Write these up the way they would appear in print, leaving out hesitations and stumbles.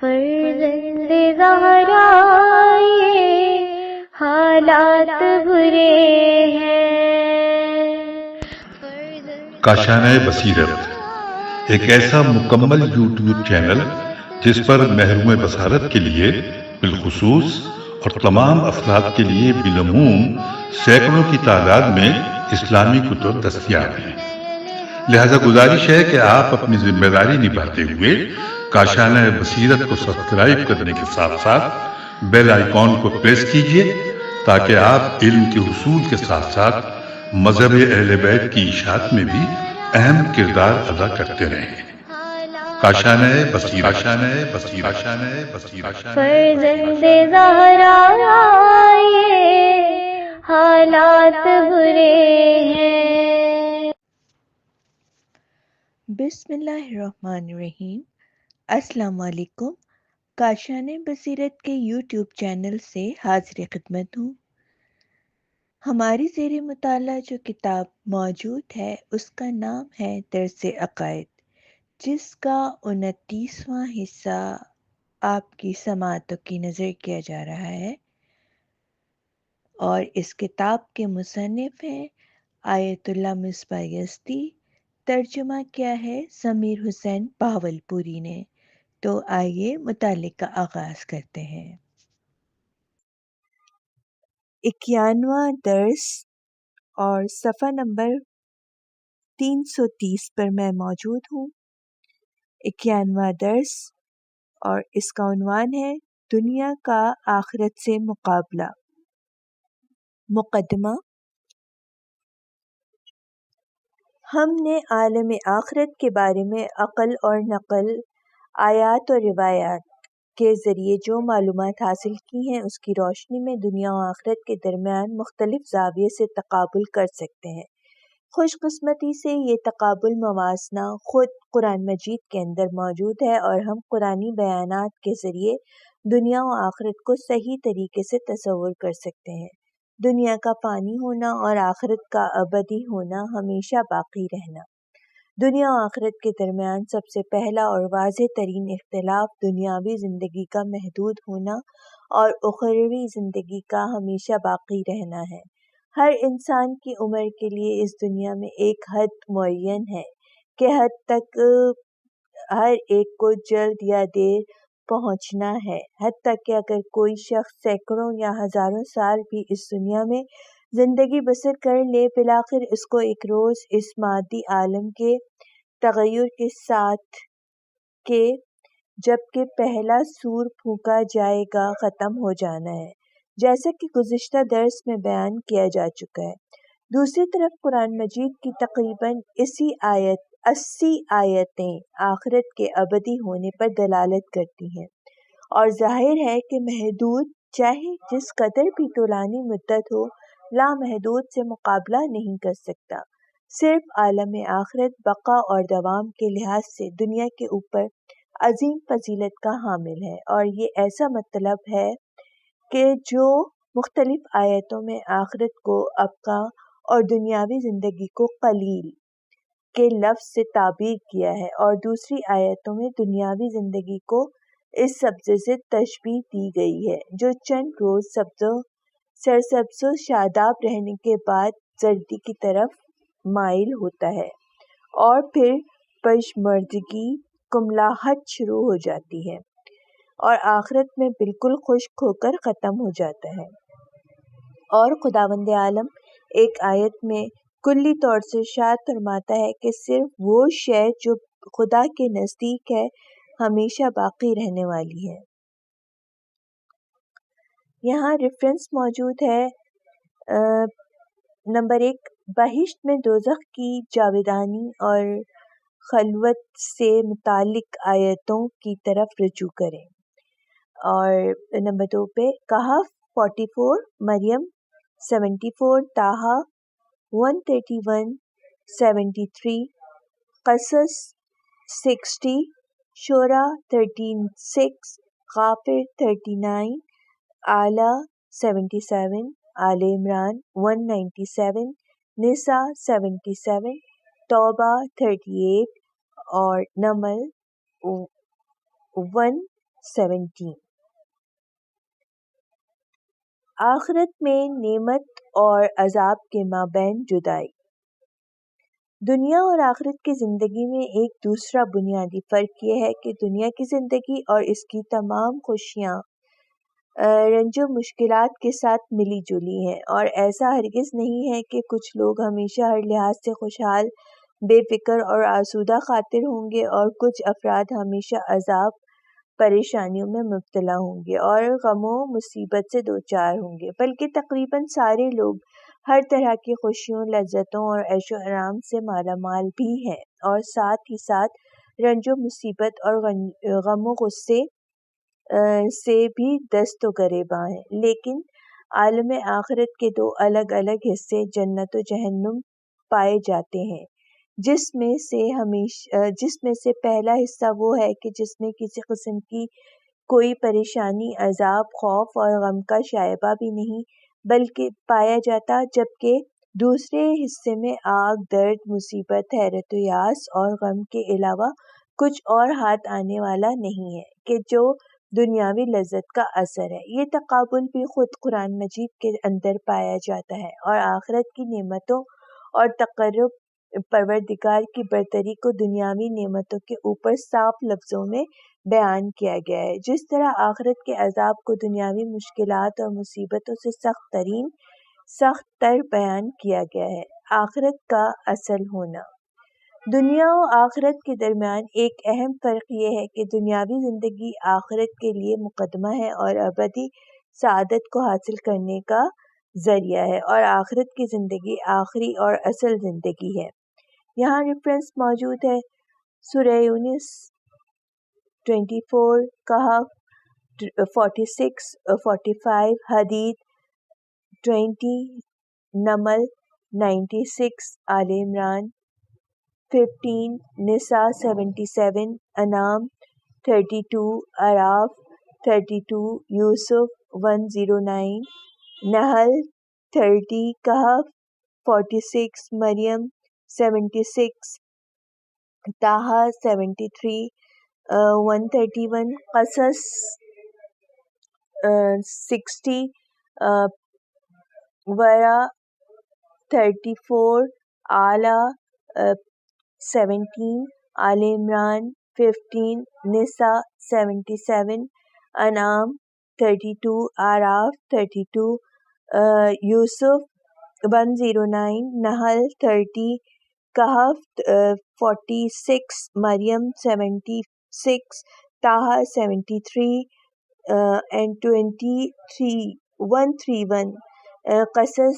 فرزند زہرا یہ حالات برے ہیں۔ کاشانۂ بصیرت ایک ایسا مکمل یوٹیوب چینل جس پر محروم بصارت کے لیے بالخصوص اور تمام افراد کے لیے بالعموم سینکڑوں کی تعداد میں اسلامی کتب دستیاب ہیں۔ لہذا گزارش ہے کہ آپ اپنی ذمہ داری نبھاتے ہوئے کاشانۂ بصیرت کو سبسکرائب کرنے کے ساتھ ساتھ بیل آئیکن کو پریس کیجیے تاکہ آپ علم کے حصول کے ساتھ ساتھ مذہب اہل بیت کی اشاعت میں بھی اہم کردار ادا کرتے رہیں۔ کاشانۂ بصیرت۔ فرزند زہرا یہ حالات برے ہیں۔ بسم اللہ الرحمن الرحیم۔ السلام علیکم۔ کاشانۂ بصیرت کے یوٹیوب چینل سے حاضر خدمت ہوں۔ ہماری زیر مطالعہ جو کتاب موجود ہے اس کا نام ہے درس عقائد، جس کا 29واں حصہ آپ کی سماعتوں کی نظر کیا جا رہا ہے، اور اس کتاب کے مصنف ہیں آیت اللہ مصباح یزدی۔ ترجمہ کیا ہے سمیر حسین بہاول پوری نے۔ تو آئیے مطالعے کا آغاز کرتے ہیں۔ 91واں درس اور صفحہ نمبر 330 پر میں موجود ہوں۔ 91واں درس اور اس کا عنوان ہے دنیا کا آخرت سے مقابلہ۔ مقدمہ۔ ہم نے عالم آخرت کے بارے میں عقل اور نقل، آیات اور روایات کے ذریعے جو معلومات حاصل کی ہیں اس کی روشنی میں دنیا و آخرت کے درمیان مختلف زاویے سے تقابل کر سکتے ہیں۔ خوش قسمتی سے یہ تقابل موازنہ خود قرآن مجید کے اندر موجود ہے، اور ہم قرآنی بیانات کے ذریعے دنیا و آخرت کو صحیح طریقے سے تصور کر سکتے ہیں۔ دنیا کا فانی ہونا اور آخرت کا ابدی ہونا، ہمیشہ باقی رہنا۔ دنیا و آخرت کے درمیان سب سے پہلا اور واضح ترین اختلاف دنیاوی زندگی کا محدود ہونا اور اخروی زندگی کا ہمیشہ باقی رہنا ہے۔ ہر انسان کی عمر کے لیے اس دنیا میں ایک حد معین ہے کہ حد تک ہر ایک کو جلد یا دیر پہنچنا ہے، حتیٰ کہ اگر کوئی شخص سینکڑوں یا ہزاروں سال بھی اس دنیا میں زندگی بسر کر لے، بالآخر اس کو ایک روز اس مادی عالم کے تغیر کے ساتھ کہ جب کہ پہلا سور پھونکا جائے گا ختم ہو جانا ہے، جیسا کہ گزشتہ درس میں بیان کیا جا چکا ہے۔ دوسری طرف قرآن مجید کی تقریباً 80 آیتیں آخرت کے ابدی ہونے پر دلالت کرتی ہیں، اور ظاہر ہے کہ محدود چاہے جس قدر بھی طولانی مدت ہو، لامحدود سے مقابلہ نہیں کر سکتا۔ صرف عالم آخرت بقا اور دوام کے لحاظ سے دنیا کے اوپر عظیم فضیلت کا حامل ہے، اور یہ ایسا مطلب ہے کہ جو مختلف آیتوں میں آخرت کو ابقا اور دنیاوی زندگی کو قلیل کے لفظ سے تعبیر کیا ہے، اور دوسری آیتوں میں دنیاوی زندگی کو اس سبزے سے تشبیہ دی گئی ہے جو چند روز سرسبز و شاداب رہنے کے بعد زردی کی طرف مائل ہوتا ہے، اور پھر پژمردگی کملاہٹ شروع ہو جاتی ہے، اور آخرت میں بالکل خشک ہو کر ختم ہو جاتا ہے۔ اور خداوند عالم ایک آیت میں کلی طور سے ارشاد فرماتا ہے کہ صرف وہ شے جو خدا کے نزدیک ہے ہمیشہ باقی رہنے والی ہے۔ یہاں ریفرنس موجود ہے نمبر 1، بہشت میں دوزخ کی جاویدانی اور خلوت سے متعلق آیتوں کی طرف رجوع کریں، اور نمبر 2 پہ کہف 44، مریم 74، طٰہٰ 131، 73، قصص 60، شعراء 13:6، غافر 39، اعلیٰ 77، آل عمران 197، نساء 77، توبہ 38 اور نمل 17۔ آخرت میں نعمت اور عذاب کے مابین جدائی۔ دنیا اور آخرت کی زندگی میں ایک دوسرا بنیادی فرق یہ ہے کہ دنیا کی زندگی اور اس کی تمام خوشیاں رنج و مشکلات کے ساتھ ملی جلی ہیں، اور ایسا ہرگز نہیں ہے کہ کچھ لوگ ہمیشہ ہر لحاظ سے خوشحال، بے فکر اور آسودہ خاطر ہوں گے، اور کچھ افراد ہمیشہ عذاب، پریشانیوں میں مبتلا ہوں گے اور غم و مصیبت سے دوچار ہوں گے، بلکہ تقریباً سارے لوگ ہر طرح کی خوشیوں، لذتوں اور عیش و آرام سے مالا مال بھی ہیں، اور ساتھ ہی ساتھ رنج و مصیبت اور غم و غصے سے بھی دست و گریباں ہیں۔ لیکن عالم آخرت کے دو الگ الگ حصے جنت و جہنم پائے جاتے ہیں، جس میں سے پہلا حصہ وہ ہے کہ جس میں کسی قسم کی کوئی پریشانی، عذاب، خوف اور غم کا شائبہ بھی نہیں بلکہ پایا جاتا، جبکہ دوسرے حصے میں آگ، درد، مصیبت، حیرت و یاس اور غم کے علاوہ کچھ اور ہاتھ آنے والا نہیں ہے کہ جو دنیاوی لذت کا اثر ہے۔ یہ تقابل بھی خود قرآن مجید کے اندر پایا جاتا ہے، اور آخرت کی نعمتوں اور تقرب پروردگار کی برتری کو دنیاوی نعمتوں کے اوپر صاف لفظوں میں بیان کیا گیا ہے، جس طرح آخرت کے عذاب کو دنیاوی مشکلات اور مصیبتوں سے سخت تر بیان کیا گیا ہے۔ آخرت کا اصل ہونا۔ دنیا و آخرت کے درمیان ایک اہم فرق یہ ہے کہ دنیاوی زندگی آخرت کے لیے مقدمہ ہے اور ابدی سعادت کو حاصل کرنے کا ذریعہ ہے، اور آخرت کی زندگی آخری اور اصل زندگی ہے۔ یہاں ریفرنس موجود ہے سورہ یونس 24، کہف 46، 45، حدید 20، نمل 96، آل عمران 15، نساء 77، انعام 32، اعراف 32، یوسف 109، نحل 30، کہف 46، مریم 76، طٰہٰ 73، 131، قصص 60، ورا 34، اعلیٰ 17، آل عمران 15، نساء 77، انعام 32، اعراف 32، یوسف 109، نحل 30، کہف 46، مریم 76، طٰہٰ 73، and 131، قصص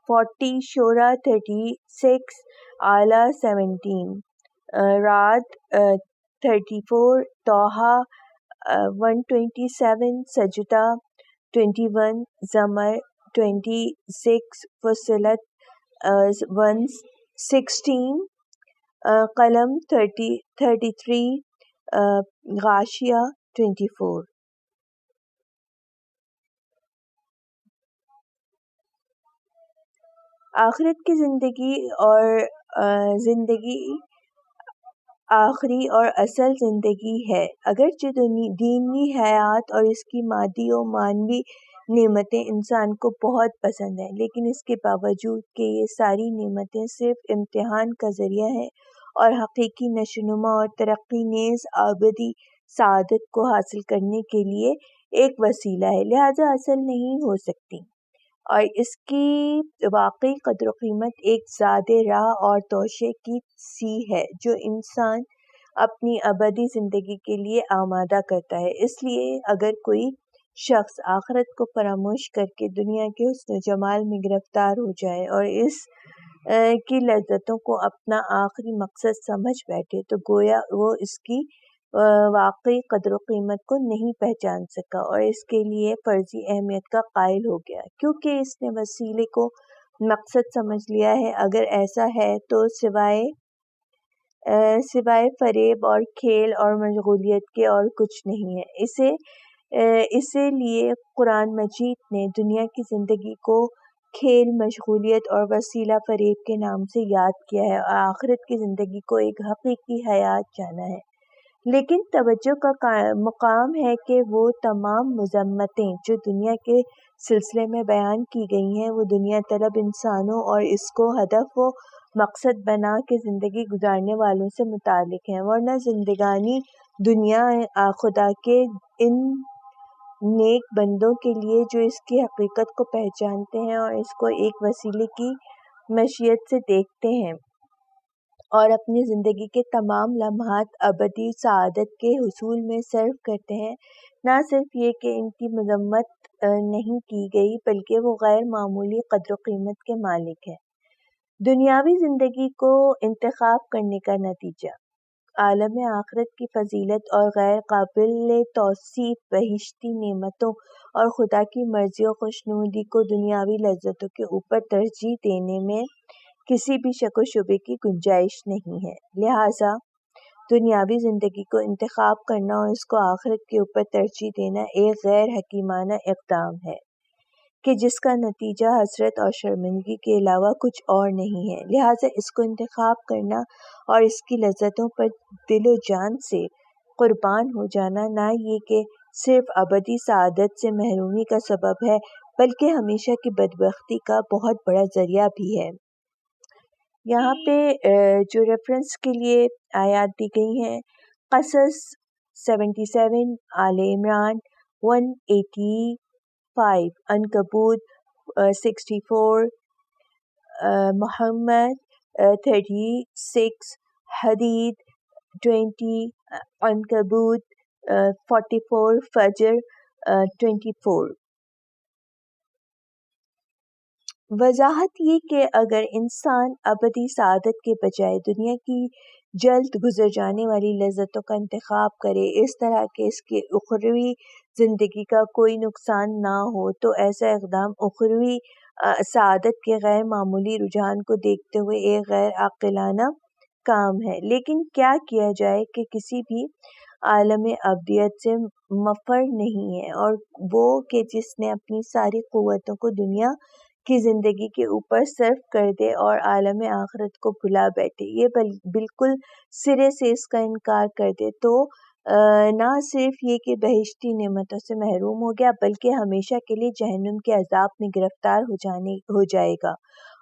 40، شورى 36، اعلیٰ 17، رعد 34، طٰہٰ 127، سجدہ 21، زمر 26، فصلت 116، قلم 33، غاشیہ 24۔ آخرت کی زندگی اور زندگی آخری اور اصل زندگی ہے۔ اگرچہ دینی حیات اور اس کی مادی و معنوی نعمتیں انسان کو بہت پسند ہیں، لیکن اس کے باوجود کہ یہ ساری نعمتیں صرف امتحان کا ذریعہ ہیں اور حقیقی نشوونما اور ترقی نیز ابدی سعادت کو حاصل کرنے کے لیے ایک وسیلہ ہے، لہذا اصل نہیں ہو سکتی، اور اس کی واقعی قدر و قیمت ایک زاد راہ اور توشے کی سی ہے جو انسان اپنی ابدی زندگی کے لیے آمادہ کرتا ہے۔ اس لیے اگر کوئی شخص آخرت کو فراموش کر کے دنیا کے حسن و جمال میں گرفتار ہو جائے اور اس کی لذتوں کو اپنا آخری مقصد سمجھ بیٹھے تو گویا وہ اس کی واقعی قدر و قیمت کو نہیں پہچان سکا اور اس کے لیے فرضی اہمیت کا قائل ہو گیا، کیونکہ اس نے وسیلے کو مقصد سمجھ لیا ہے۔ اگر ایسا ہے تو سوائے فریب اور کھیل اور مشغولیت کے اور کچھ نہیں ہے۔ اسی لیے قرآن مجید نے دنیا کی زندگی کو کھیل، مشغولیت اور وسیلہ فریب کے نام سے یاد کیا ہے اور آخرت کی زندگی کو ایک حقیقی حیات جانا ہے لیکن توجہ کا مقام ہے کہ وہ تمام مذمتیں جو دنیا کے سلسلے میں بیان کی گئی ہیں وہ دنیا طلب انسانوں اور اس کو ہدف و مقصد بنا کے زندگی گزارنے والوں سے متعلق ہیں، ورنہ زندگانی دنیا خدا کے ان نیک بندوں کے لیے جو اس کی حقیقت کو پہچانتے ہیں اور اس کو ایک وسیلے کی مشیت سے دیکھتے ہیں اور اپنی زندگی کے تمام لمحات ابدی سعادت کے حصول میں صرف کرتے ہیں۔ نہ صرف یہ کہ ان کی مذمت نہیں کی گئی بلکہ وہ غیر معمولی قدر و قیمت کے مالک ہیں۔ دنیاوی زندگی کو انتخاب کرنے کا نتیجہ عالم آخرت کی فضیلت اور غیر قابل توصیف بہشتی نعمتوں اور خدا کی مرضی و خوشنودی کو دنیاوی لذتوں کے اوپر ترجیح دینے میں کسی بھی شک و شبے کی گنجائش نہیں ہے۔ لہٰذا دنیاوی زندگی کو انتخاب کرنا اور اس کو آخرت کے اوپر ترجیح دینا ایک غیر حکیمانہ اقدام ہے کہ جس کا نتیجہ حسرت اور شرمندگی کے علاوہ کچھ اور نہیں ہے۔ لہٰذا اس کو انتخاب کرنا اور اس کی لذتوں پر دل و جان سے قربان ہو جانا نہ یہ کہ صرف ابدی سعادت سے محرومی کا سبب ہے بلکہ ہمیشہ کی بدبختی کا بہت بڑا ذریعہ بھی ہے۔ یہاں پہ جو ریفرنس کے لیے آیات دی گئی ہیں، قصص 77، آل عمران 185، عنکبوت 64، محمد 36، حدید 20، عنکبوت 44، فجر 24۔ وضاحت یہ کہ اگر انسان ابدی سعادت کے بجائے دنیا کی جلد گزر جانے والی لذتوں کا انتخاب کرے اس طرح کہ اس کی اخروی زندگی کا کوئی نقصان نہ ہو تو ایسا اقدام اخروی سعادت کے غیر معمولی رجحان کو دیکھتے ہوئے ایک غیر عاقلانہ کام ہے۔ لیکن کیا کیا جائے کہ کسی بھی عالم ابدیت سے مفر نہیں ہے اور وہ کہ جس نے اپنی ساری قوتوں کو دنیا کی زندگی کے اوپر صرف کر دے اور عالم آخرت کو بھلا بیٹھے، یہ بالکل سرے سے اس کا انکار کر دے تو نہ صرف یہ کہ بہشتی نعمتوں سے محروم ہو گیا بلکہ ہمیشہ کے لیے جہنم کے عذاب میں گرفتار ہو جائے گا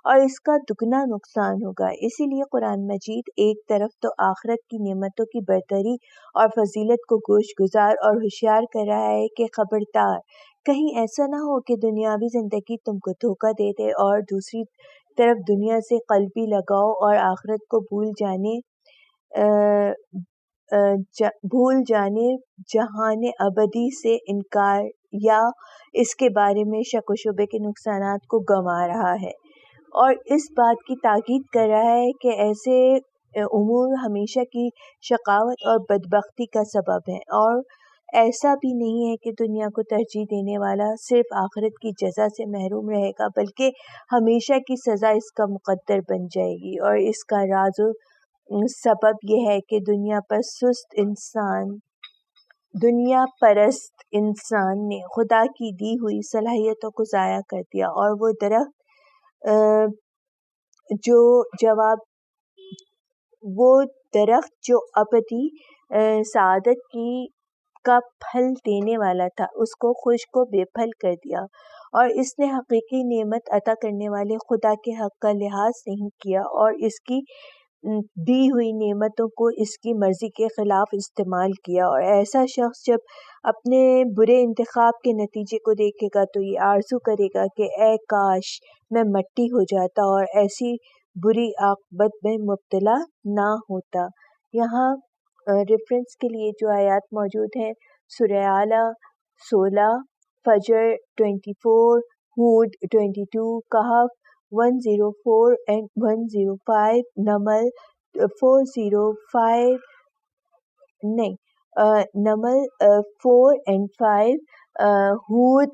اور اس کا دگنا نقصان ہوگا۔ اسی لیے قرآن مجید ایک طرف تو آخرت کی نعمتوں کی برتری اور فضیلت کو گوش گزار اور ہوشیار کر رہا ہے کہ خبردار کہیں ایسا نہ ہو کہ دنیاوی زندگی تم کو دھوکہ دے دے، اور دوسری طرف دنیا سے قلبی لگاؤ اور آخرت کو بھول جانے جہان ابدی سے انکار یا اس کے بارے میں شک و شبے کے نقصانات کو گنوا رہا ہے، اور اس بات کی تاکید کر رہا ہے کہ ایسے امور ہمیشہ کی شقاوت اور بدبختی کا سبب ہیں، اور ایسا بھی نہیں ہے کہ دنیا کو ترجیح دینے والا صرف آخرت کی جزا سے محروم رہے گا بلکہ ہمیشہ کی سزا اس کا مقدر بن جائے گی، اور اس کا راز و سبب یہ ہے کہ دنیا پرست انسان نے خدا کی دی ہوئی صلاحیتوں کو ضائع کر دیا اور وہ درخت جو ابدی سعادت کا پھل دینے والا تھا اس کو خشک و بے پھل کر دیا، اور اس نے حقیقی نعمت عطا کرنے والے خدا کے حق کا لحاظ نہیں کیا اور اس کی دی ہوئی نعمتوں کو اس کی مرضی کے خلاف استعمال کیا، اور ایسا شخص جب اپنے برے انتخاب کے نتیجے کو دیکھے گا تو یہ آرزو کرے گا کہ اے کاش میں مٹی ہو جاتا اور ایسی بری عاقبت میں مبتلا نہ ہوتا۔ یہاں ریفرنس کے لیے جو آیات موجود ہیں، سورہ اعلیٰ 16، فجر 24، ہود 22، کہف 104 and 105، نمل 405 نہیں نمل 4 and 5، ہود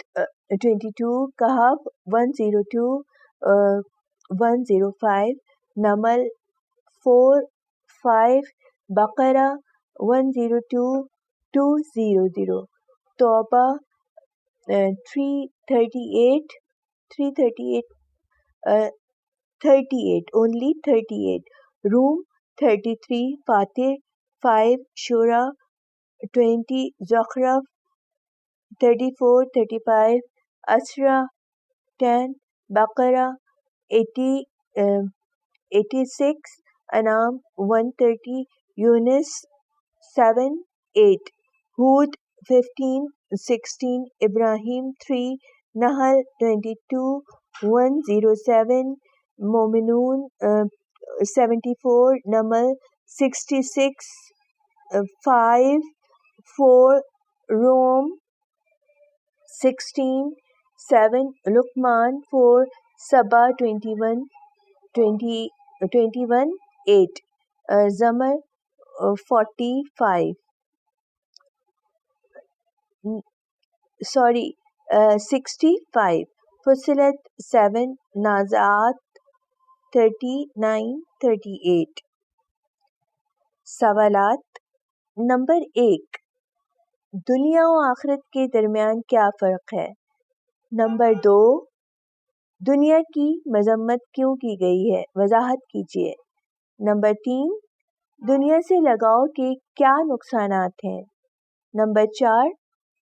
22، کہف 102 105، نمل 4، 5، بقرہ 102 200، توبہ 38 only 38، روم 33، فاتر 5 شورا 20 زخرف 34 35 اسرا 10 بقرہ 86 انعام 130 یونس 7 8 ہود 15 16 ابراہیم 3 نحل 22 107 مومنون 74 نمل 66 5 4 روم 16 7 لقمان 4 سبا 21 8 زمر 65 فصلت 7 نازعات 39 38 سوالات نمبر 1 دنیا و آخرت کے درمیان کیا فرق ہے؟ نمبر 2 دنیا کی مذمت کیوں کی گئی ہے؟ وضاحت کیجیے۔ نمبر 3 دنیا سے لگاؤ کے کیا نقصانات ہیں؟ نمبر 4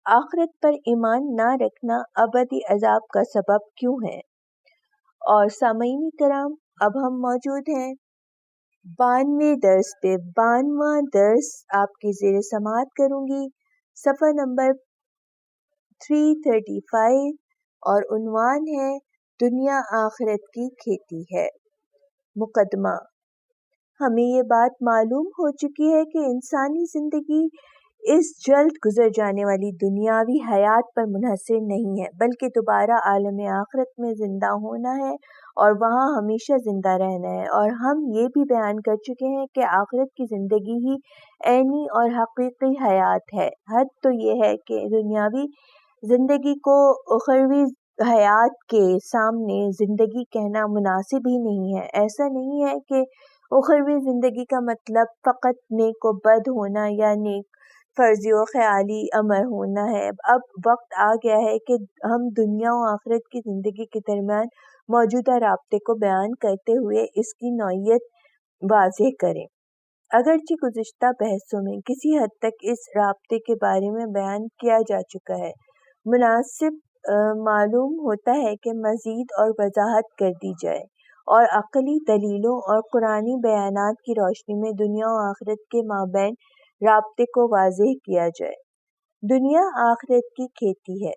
آخرت پر ایمان نہ رکھنا ابدی عذاب کا سبب کیوں ہے؟ اور سامعین کرام، اب ہم موجود ہیں 92 درس پہ۔ 92واں درس آپ کی زیر سماعت کروں گی، صفحہ نمبر 335 اور عنوان ہے دنیا آخرت کی کھیتی ہے۔ مقدمہ: ہمیں یہ بات معلوم ہو چکی ہے کہ انسانی زندگی اس جلد گزر جانے والی دنیاوی حیات پر منحصر نہیں ہے، بلکہ دوبارہ عالم آخرت میں زندہ ہونا ہے اور وہاں ہمیشہ زندہ رہنا ہے۔ اور ہم یہ بھی بیان کر چکے ہیں کہ آخرت کی زندگی ہی عینی اور حقیقی حیات ہے۔ حد تو یہ ہے کہ دنیاوی زندگی کو اخروی حیات کے سامنے زندگی کہنا مناسب ہی نہیں ہے۔ ایسا نہیں ہے کہ اخروی زندگی کا مطلب فقط نیک و بد ہونا یا نیک فرضی و خیالی امر ہونا ہے۔ اب وقت آ گیا ہے کہ ہم دنیا و آخرت کی زندگی کے درمیان موجودہ رابطے کو بیان کرتے ہوئے اس کی نوعیت واضح کریں۔ اگرچہ گزشتہ بحثوں میں کسی حد تک اس رابطے کے بارے میں بیان کیا جا چکا ہے، مناسب معلوم ہوتا ہے کہ مزید اور وضاحت کر دی جائے اور عقلی دلیلوں اور قرآنی بیانات کی روشنی میں دنیا و آخرت کے مابین رابطے کو واضح کیا جائے۔ دنیا آخرت کی کھیتی ہے۔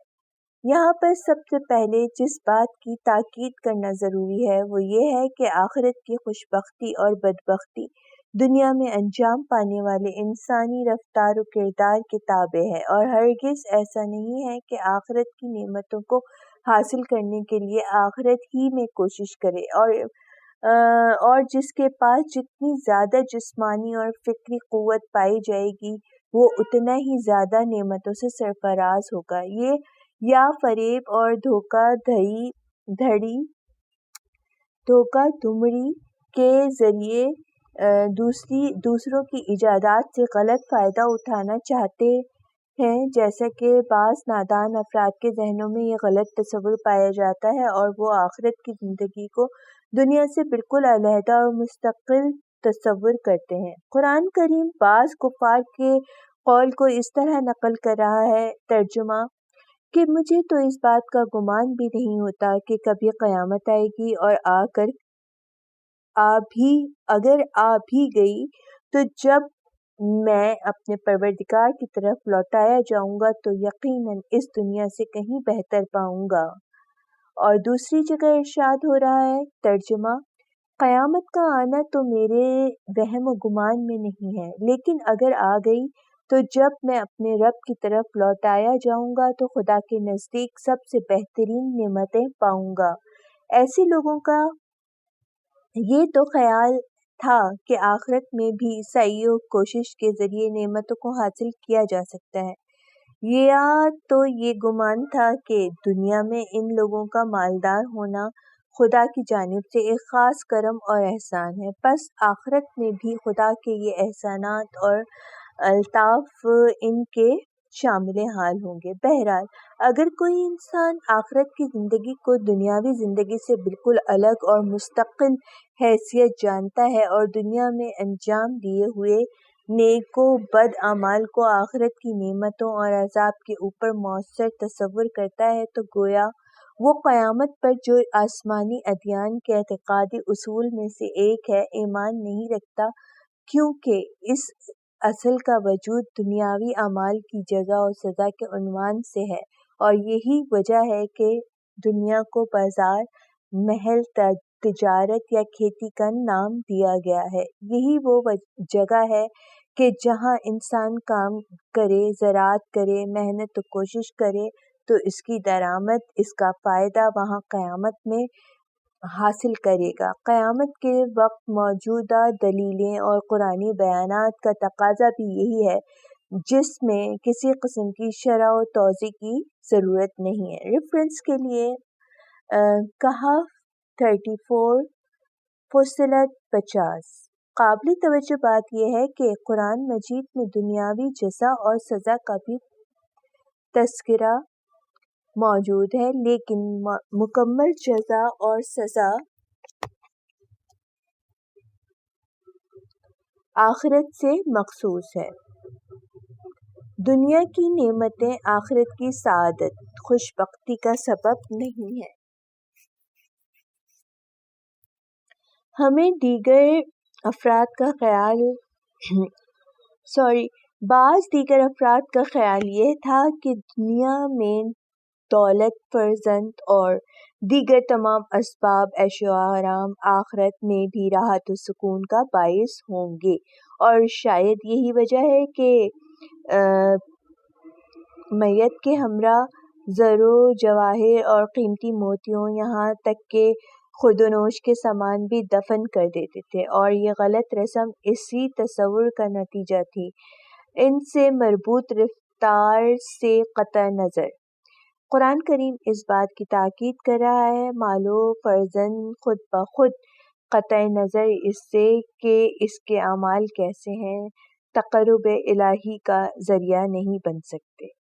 یہاں پر سب سے پہلے جس بات کی تاکید کرنا ضروری ہے وہ یہ ہے کہ آخرت کی خوشبختی اور بدبختی دنیا میں انجام پانے والے انسانی رفتار و کردار کے تابع ہے، اور ہرگز ایسا نہیں ہے کہ آخرت کی نعمتوں کو حاصل کرنے کے لیے آخرت ہی میں کوشش کرے اور جس کے پاس جتنی زیادہ جسمانی اور فکری قوت پائی جائے گی وہ اتنا ہی زیادہ نعمتوں سے سرفراز ہوگا۔ یہ یا فریب اور دھوکہ دھڑی کے ذریعے دوسروں کی ایجادات سے غلط فائدہ اٹھانا چاہتے ہیں، جیسا کہ بعض نادان افراد کے ذہنوں میں یہ غلط تصور پایا جاتا ہے اور وہ آخرت کی زندگی کو دنیا سے بالکل علیحدہ اور مستقل تصور کرتے ہیں۔ قرآن کریم بعض کفار کے قول کو اس طرح نقل کر رہا ہے۔ ترجمہ: کہ مجھے تو اس بات کا گمان بھی نہیں ہوتا کہ کبھی قیامت آئے گی، اور اگر آ بھی گئی تو جب میں اپنے پروردگار کی طرف لوٹایا جاؤں گا تو یقیناً اس دنیا سے کہیں بہتر پاؤں گا۔ اور دوسری جگہ ارشاد ہو رہا ہے۔ ترجمہ: قیامت کا آنا تو میرے وہم و گمان میں نہیں ہے، لیکن اگر آ گئی تو جب میں اپنے رب کی طرف لوٹایا جاؤں گا تو خدا کے نزدیک سب سے بہترین نعمتیں پاؤں گا۔ ایسے لوگوں کا یہ تو خیال تھا کہ آخرت میں بھی سعی و کوشش کے ذریعے نعمتوں کو حاصل کیا جا سکتا ہے، یا تو یہ گمان تھا کہ دنیا میں ان لوگوں کا مالدار ہونا خدا کی جانب سے ایک خاص کرم اور احسان ہے، پس آخرت میں بھی خدا کے یہ احسانات اور الطاف ان کے شامل حال ہوں گے۔ بہرحال اگر کوئی انسان آخرت کی زندگی کو دنیاوی زندگی سے بالکل الگ اور مستقل حیثیت جانتا ہے اور دنیا میں انجام دیے ہوئے نیک و بد اعمال کو آخرت کی نعمتوں اور عذاب کے اوپر مؤثر تصور کرتا ہے تو گویا وہ قیامت پر جو آسمانی ادیان کے اعتقادی اصول میں سے ایک ہے ایمان نہیں رکھتا، کیونکہ اس اصل کا وجود دنیاوی اعمال کی جزا و سزا کے عنوان سے ہے، اور یہی وجہ ہے کہ دنیا کو بازار، محل تجارت یا کھیتی کا نام دیا گیا ہے۔ یہی وہ جگہ ہے کہ جہاں انسان کام کرے، زراعت کرے، محنت و کوشش کرے تو اس کی درآمد، اس کا فائدہ وہاں قیامت میں حاصل کرے گا۔ قیامت کے وقت موجودہ دلیلیں اور قرآنی بیانات کا تقاضا بھی یہی ہے، جس میں کسی قسم کی شرح و توضیح کی ضرورت نہیں ہے۔ ریفرنس کے لیے کہف 34 فصلت 50۔ قابل توجہ بات یہ ہے کہ قرآن مجید میں دنیاوی جزا اور سزا کا بھی تذکرہ موجود ہے، لیکن مکمل جزا اور سزا آخرت سے مخصوص ہے۔ دنیا کی نعمتیں آخرت کی سعادت، خوشبختی کا سبب نہیں ہیں۔ ہمیں بعض دیگر افراد کا خیال یہ تھا کہ دنیا میں دولت، فرزند اور دیگر تمام اسباب عیش و آرام آخرت میں بھی راحت و سکون کا باعث ہوں گے، اور شاید یہی وجہ ہے کہ میت کے ہمراہ زر و جواہر اور قیمتی موتیوں، یہاں تک کہ خورد و نوش کے سامان بھی دفن کر دیتے تھے، اور یہ غلط رسم اسی تصور کا نتیجہ تھی۔ ان سے مربوط رفتار سے قطع نظر قرآن کریم اس بات کی تاکید کر رہا ہے، مال و فرزند خود بخود قطع نظر اس سے کہ اس کے اعمال کیسے ہیں، تقرب الہی کا ذریعہ نہیں بن سکتے،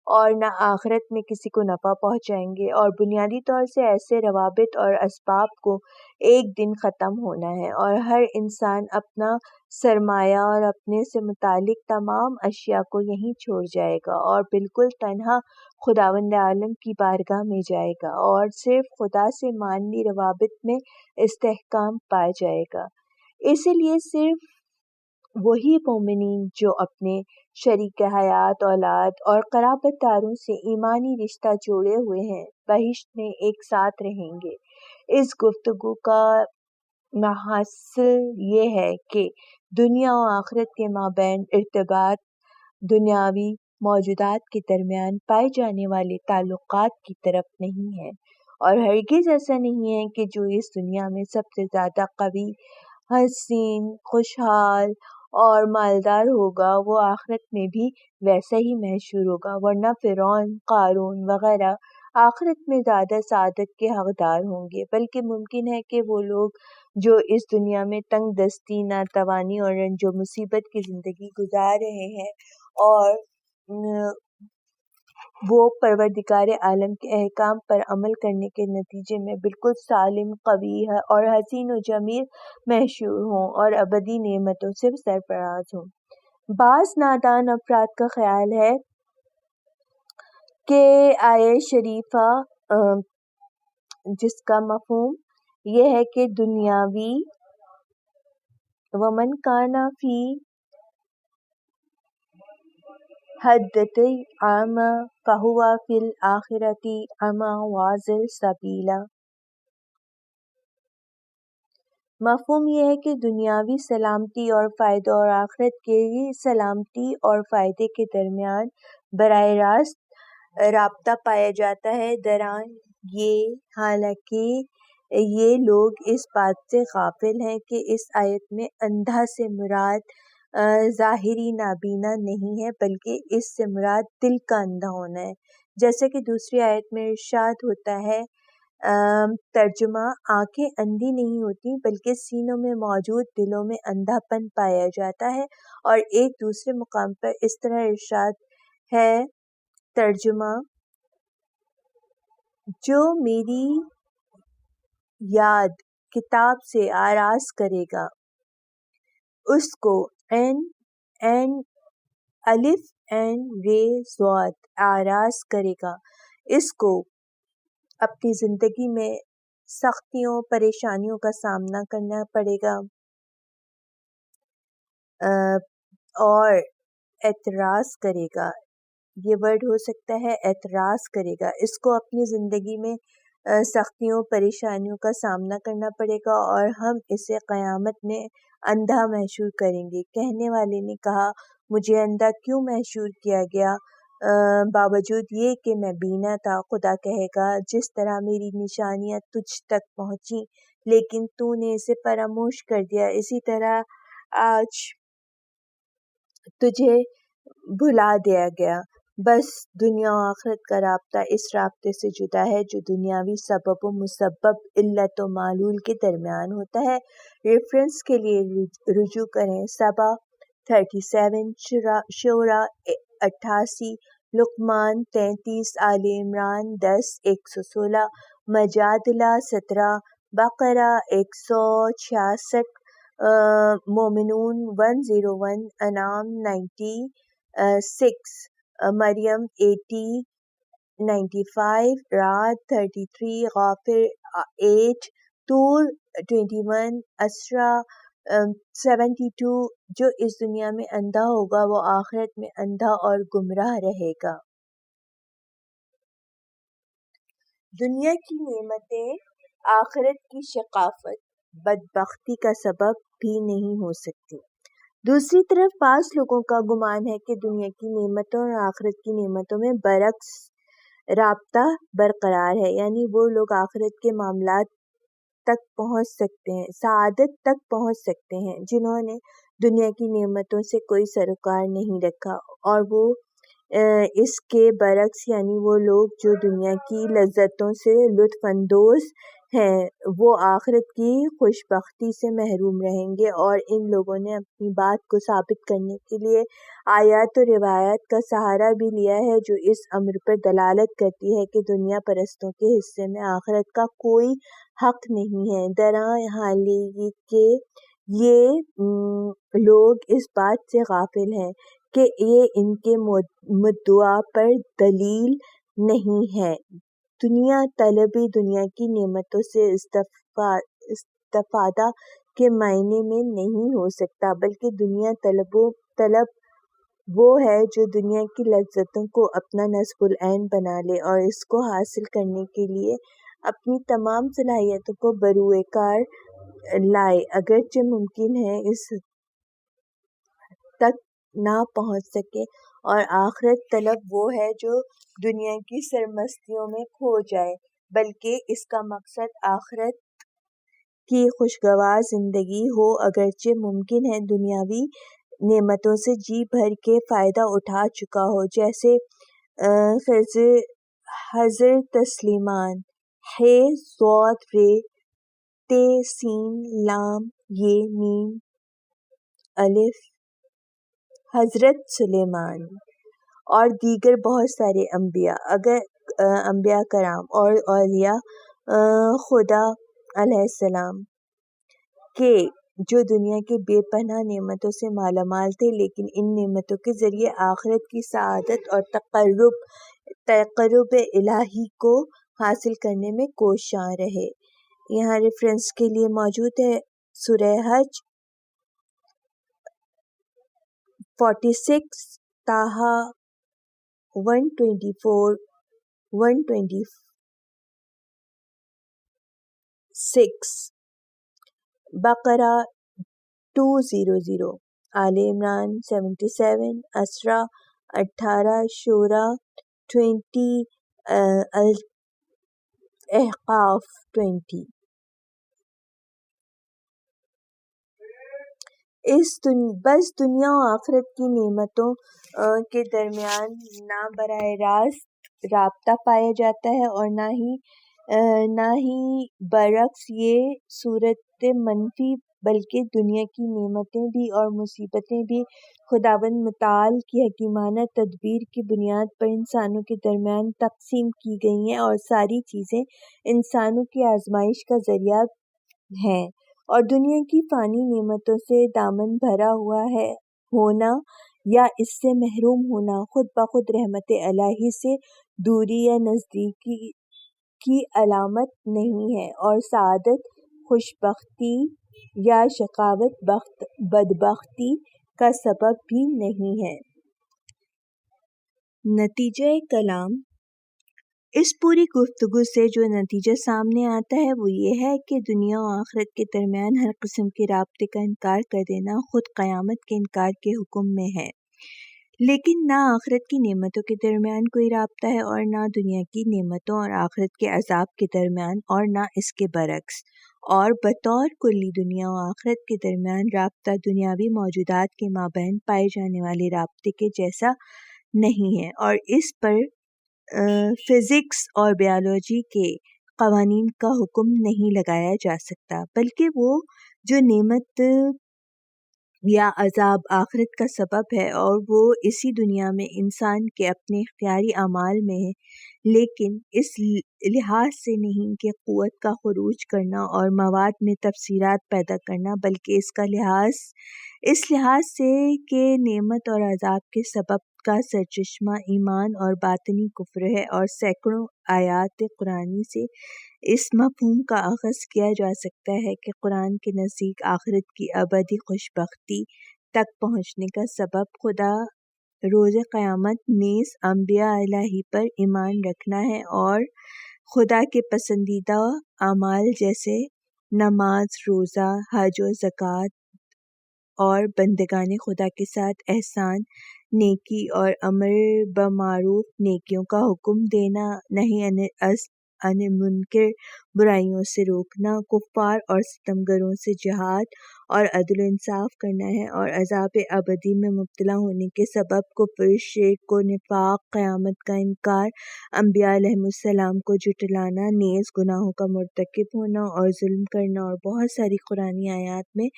اور نہ آخرت میں کسی کو نفع پہنچائیں گے، اور بنیادی طور سے ایسے روابط اور اسباب کو ایک دن ختم ہونا ہے، اور ہر انسان اپنا سرمایہ اور اپنے سے متعلق تمام اشیاء کو یہیں چھوڑ جائے گا، اور بالکل تنہا خداوند عالم کی بارگاہ میں جائے گا، اور صرف خدا سے معنوی روابط میں استحکام پا جائے گا۔ اسی لیے صرف وہی مومنین جو اپنے شریک حیات، اولاد اور قرابت داروں سے ایمانی رشتہ جوڑے ہوئے ہیں، بہشت میں ایک ساتھ رہیں گے۔ اس گفتگو کا محصل یہ ہے کہ دنیا و آخرت کے مابین ارتباط دنیاوی موجودات کے درمیان پائے جانے والے تعلقات کی طرف نہیں ہے، اور ہرگز ایسا نہیں ہے کہ جو اس دنیا میں سب سے زیادہ قوی، حسین، خوشحال اور مالدار ہوگا وہ آخرت میں بھی ویسا ہی مشہور ہوگا، ورنہ فرعون، قارون وغیرہ آخرت میں زیادہ سعادت کے حقدار ہوں گے، بلکہ ممکن ہے کہ وہ لوگ جو اس دنیا میں تنگ دستی، ناتوانی اور رنج و مصیبت کی زندگی گزار رہے ہیں، اور وہ پروردگار عالم کے احکام پر عمل کرنے کے نتیجے میں بالکل سالم، قوی اور حسین و جمیل محشور ہوں اور ابدی نعمتوں سے سرفراز ہوں۔ بعض نادان افراد کا خیال ہے کہ آیت شریفہ جس کا مفہوم یہ ہے کہ دنیاوی ومن کانا فی حدت عامہ فہو فی الآخرۃ اعمی واضل سبیلا، مفہوم یہ ہے کہ دنیاوی سلامتی اور فائدہ اور آخرت کے سلامتی اور فائدے کے درمیان براہ راست رابطہ پایا جاتا ہے، دران یہ حالانکہ یہ لوگ اس بات سے غافل ہیں کہ اس آیت میں اندھا سے مراد ظاہری نابینا نہیں ہے، بلکہ اس سے مراد دل کا اندھا ہونا ہے، جیسے کہ دوسری آیت میں ارشاد ہوتا ہے، ترجمہ: آنکھیں اندھی نہیں ہوتی بلکہ سینوں میں موجود دلوں میں اندھا پن پایا جاتا ہے، اور ایک دوسرے مقام پر اس طرح ارشاد ہے، ترجمہ: جو میری یاد کتاب سے آراز کرے گا اس کو عین این الف این رے ضاد آراز کرے گا، اس کو اپنی زندگی میں سختیوں پریشانیوں کا سامنا کرنا پڑے گا اور اعتراض کرے گا. یہ ورڈ ہو سکتا ہے اعتراض کرے گا، اس کو اپنی زندگی میں سختیوں پریشانیوں کا سامنا کرنا پڑے گا اور ہم اسے قیامت میں اندھا محشور کریں گے. کہنے والے نے کہا مجھے اندھا کیوں محشور کیا گیا باوجود یہ کہ میں بینا تھا؟ خدا کہے گا جس طرح میری نشانیاں تجھ تک پہنچی لیکن تو نے اسے فراموش کر دیا، اسی طرح آج تجھے بھلا دیا گیا. بس دنیا و آخرت کا رابطہ اس رابطے سے جدا ہے جو دنیاوی سبب و مسبب علت و معلول کے درمیان ہوتا ہے. ریفرنس کے لیے رجوع کریں سبا 37، شورا 88، لقمان 33، آل عمران 10، 116، مجادلہ 17، بقرہ 166، مومنون 101، انعام 96، مریم 80، 95، رعد 33، غافر 8، طور 21، اسرا 72. جو اس دنیا میں اندھا ہوگا وہ آخرت میں اندھا اور گمراہ رہے گا. دنیا کی نعمتیں آخرت کی شقافت بدبختی کا سبب بھی نہیں ہو سکتی. دوسری طرف بعض لوگوں کا گمان ہے کہ دنیا کی نعمتوں اور آخرت کی نعمتوں میں برعکس رابطہ برقرار ہے، یعنی وہ لوگ آخرت کے معاملات تک پہنچ سکتے ہیں، سعادت تک پہنچ سکتے ہیں جنہوں نے دنیا کی نعمتوں سے کوئی سروکار نہیں رکھا، اور وہ اس کے برعکس یعنی وہ لوگ جو دنیا کی لذتوں سے لطف اندوز ہیں وہ آخرت کی خوشبختی سے محروم رہیں گے. اور ان لوگوں نے اپنی بات کو ثابت کرنے کے لیے آیات و روایات کا سہارا بھی لیا ہے جو اس امر پر دلالت کرتی ہے کہ دنیا پرستوں کے حصے میں آخرت کا کوئی حق نہیں ہے. درحال کہ یہ لوگ اس بات سے غافل ہیں کہ یہ ان کے مدعا پر دلیل نہیں ہے. دنیا طلبی دنیا کی نعمتوں سے استفادہ کے معنی میں نہیں ہو سکتا، بلکہ دنیا طلب وہ ہے جو دنیا کی لذتوں کو اپنا نصب العین بنا لے اور اس کو حاصل کرنے کے لیے اپنی تمام صلاحیتوں کو بروئے کار لائے، اگرچہ ممکن ہے اس تک نہ پہنچ سکے. اور آخرت طلب وہ ہے جو دنیا کی سرمستیوں میں کھو جائے، بلکہ اس کا مقصد آخرت کی خوشگوار زندگی ہو، اگرچہ ممکن ہے دنیاوی نعمتوں سے جی بھر کے فائدہ اٹھا چکا ہو، جیسے حضرت سلیمان ح ضاد ر ت سین لام ی میم الف، حضرت سلیمان اور دیگر بہت سارے انبیاء کرام اور اولیاء خدا علیہ السلام کے جو دنیا کے بے پناہ نعمتوں سے مالا مال تھے، لیکن ان نعمتوں کے ذریعے آخرت کی سعادت اور تقرب الہی کو حاصل کرنے میں کوشاں رہے. یہاں ریفرنس کے لیے موجود ہے سورہ حج 46، طٰہٰ 124، 126، بقرہ 200، آل عمران 77، اسرا 18، شورا 20، الاحقاف 20۔ بس دنیا و آخرت کی نعمتوں کے درمیان نہ براہ راست رابطہ پایا جاتا ہے اور نہ ہی برعکس یہ صورت منفی، بلکہ دنیا کی نعمتیں بھی اور مصیبتیں بھی خداوند متعال کی حکیمانہ تدبیر کی بنیاد پر انسانوں کے درمیان تقسیم کی گئی ہیں، اور ساری چیزیں انسانوں کی آزمائش کا ذریعہ ہیں، اور دنیا کی فانی نعمتوں سے دامن بھرا ہوا ہے ہونا یا اس سے محروم ہونا خود بخود رحمت الہی سے دوری یا نزدیکی کی علامت نہیں ہے، اور سعادت، خوشبختی یا شقاوت، بدبختی کا سبب بھی نہیں ہے۔ نتیجہ کلام: اس پوری گفتگو سے جو نتیجہ سامنے آتا ہے وہ یہ ہے کہ دنیا و آخرت کے درمیان ہر قسم کے رابطے کا انکار کر دینا خود قیامت کے انکار کے حکم میں ہے، لیکن نہ آخرت کی نعمتوں کے درمیان کوئی رابطہ ہے اور نہ دنیا کی نعمتوں اور آخرت کے عذاب کے درمیان، اور نہ اس کے برعکس، اور بطور کلی دنیا و آخرت کے درمیان رابطہ دنیاوی موجودات کے مابین پائے جانے والے رابطے کے جیسا نہیں ہے، اور اس پر فزکس اور بیالوجی کے قوانین کا حکم نہیں لگایا جا سکتا، بلکہ وہ جو نعمت یا عذاب آخرت کا سبب ہے اور وہ اسی دنیا میں انسان کے اپنے اختیاری اعمال میں ہے، لیکن اس لحاظ سے نہیں کہ قوت کا خروج کرنا اور مواد میں تفسیرات پیدا کرنا، بلکہ اس لحاظ سے کہ نعمت اور عذاب کے سبب کا سرچشمہ ایمان اور باطنی کفر ہے، اور سینکڑوں آیات قرآنی سے اس مفہوم کا اخذ کیا جا سکتا ہے کہ قرآن کے نزدیک آخرت کی ابدی خوشبختی تک پہنچنے کا سبب خدا روز قیامت نیز انبیاء الہی پر ایمان رکھنا ہے اور خدا کے پسندیدہ اعمال جیسے نماز، روزہ، حج و زکوٰۃ اور بندگان خدا کے ساتھ احسان، نیکی اور امر بمعروف نیکیوں کا حکم دینا، نہی عن منکر برائیوں سے روکنا، کفار اور ستمگروں سے جہاد اور عدل و انصاف کرنا ہے، اور عذاب ابدی میں مبتلا ہونے کے سبب کفر، شرک و نفاق، قیامت کا انکار، انبیاء علیہم السلام کو جھٹلانا، نیز گناہوں کا مرتکب ہونا اور ظلم کرنا، اور بہت ساری قرآنی آیات میں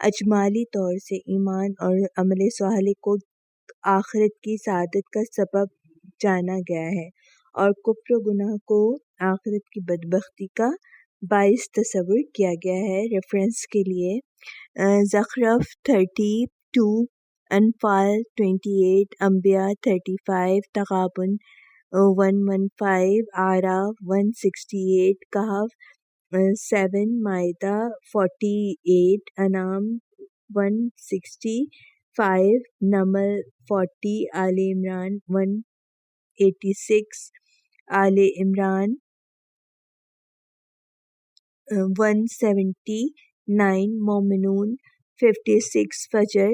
اجمالی طور سے ایمان اور عمل صالح کو آخرت کی سعادت کا سبب جانا گیا ہے، اور کفر و گناہ کو آخرت کی بدبختی کا باعث تصور کیا گیا ہے۔ ریفرنس کے لیے زخرف 32، انفال 28، انبیاء 35، تغابن 115، اعراف 168، کہف 7، مائدہ 48، انعام 165، نمل 40، آل عمران 186، آل عمران 179، مومنون 56، فجر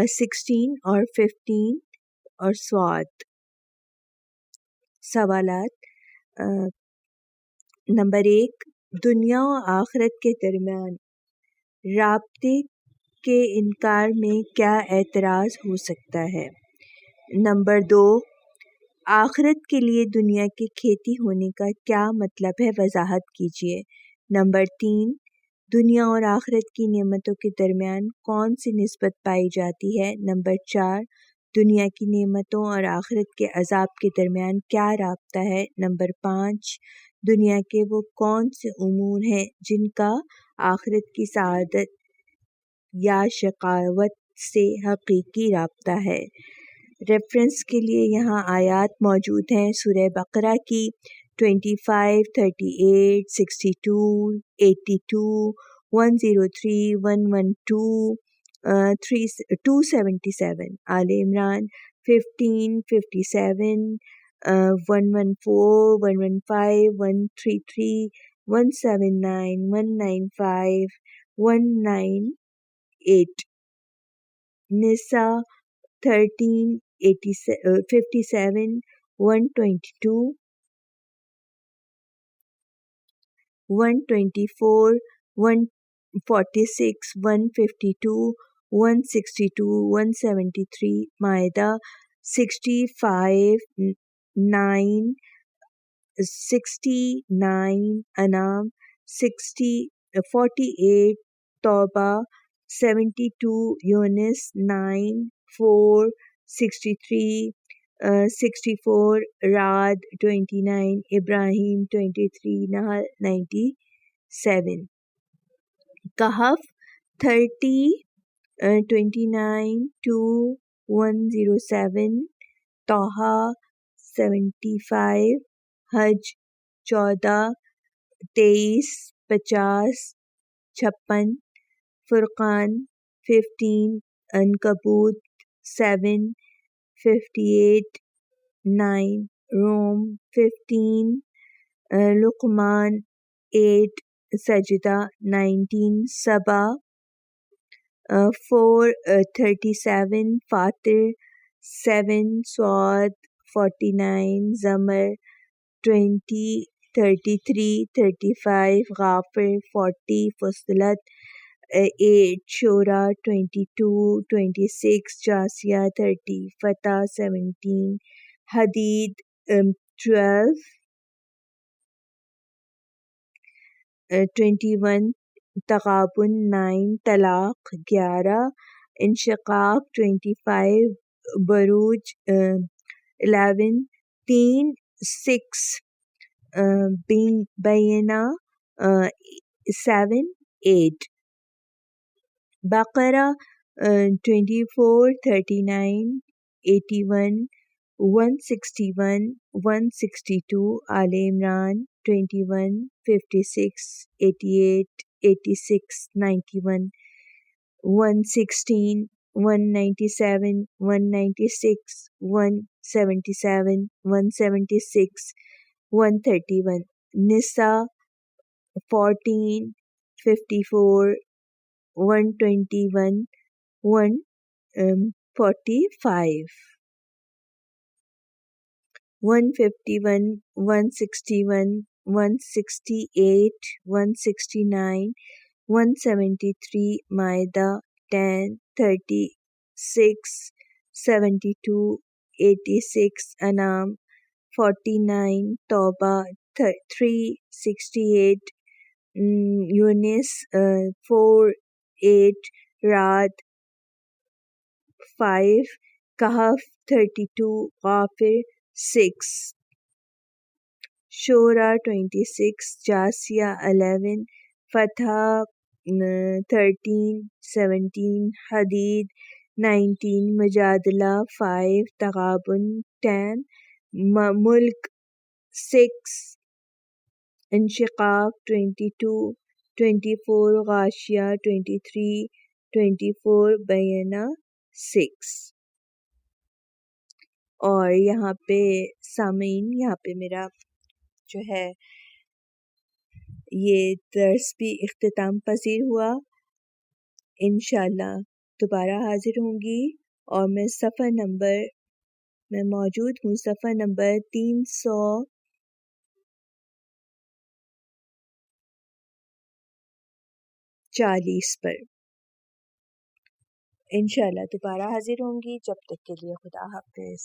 16 اور 15، اور سواد۔ سوالات: نمبر 1، دنیا و آخرت کے درمیان رابطے کے انکار میں کیا اعتراض ہو سکتا ہے؟ نمبر 2، آخرت کے لیے دنیا کے کھیتی ہونے کا کیا مطلب ہے، وضاحت کیجیے۔ نمبر 3، دنیا اور آخرت کی نعمتوں کے درمیان کون سی نسبت پائی جاتی ہے؟ نمبر 4، دنیا کی نعمتوں اور آخرت کے عذاب کے درمیان کیا رابطہ ہے؟ نمبر 5، دنیا کے وہ کون سے امور ہیں جن کا آخرت کی سعادت یا شقاوت سے حقیقی رابطہ ہے؟ ریفرنس کے لیے یہاں آیات موجود ہیں۔ سورہ بقرہ کی 25، 38، 62، 82، 103، 112، 277، آل عمران 15، 57، 114، 115، 133، 179، 195، 198، نساء 13، 57، 122، 124، 146، 152، 162، 173، مائدہ 65، 9، 69، انعام 48، توبہ 72، یونس 9، 4، 63، 64، رعد 29، ابراہیم 23، نحل 97۔ کہف 30:29-107، طٰہٰ 75، حج 14:23-50-56، فرقان 15، عنکبوت 7:58-9، روم 15، لقمان 8، سجدہ 19، سبا 4:37، فاطر 7، صاد 49، زمر 20:33-35، غافر 40، فصلت 8، شورى 22-26، جاثیہ 30، فتح 17، حدید 12، 21، تغابن 9، طلاق 11، انشقاق 25، بروج 11، تین 6، بینہ 7، 8، بقرہ 24:39، 81، 161، 162، آل عمران 21، 56، 88، 86، 91، 116، 197، 196، 177، 176، 131، نساء 14، 54، 121، 145، 151، 161، 168، 169، 173، مائدہ 10، 36، 72، 86، انعام 49، توبہ 3، 68، یونس 4، 8، رعد 5، کہف 32، غافر 6، شورى 26، جاثیہ 11، فتح 13، 17، حدید 19، مجادلہ 5، تغابن 10، ملک 6، انشقاق 22، 24، غاشیہ 23، 24، بینہ 6۔ اور یہاں پہ سامعین، یہاں پہ میرا جو ہے یہ درس بھی اختتام پذیر ہوا۔ انشاءاللہ دوبارہ حاضر ہوں گی، اور میں موجود ہوں صفحہ نمبر 340 پر۔ انشاءاللہ دوبارہ حاضر ہوں گی، جب تک کے لیے خدا حافظ۔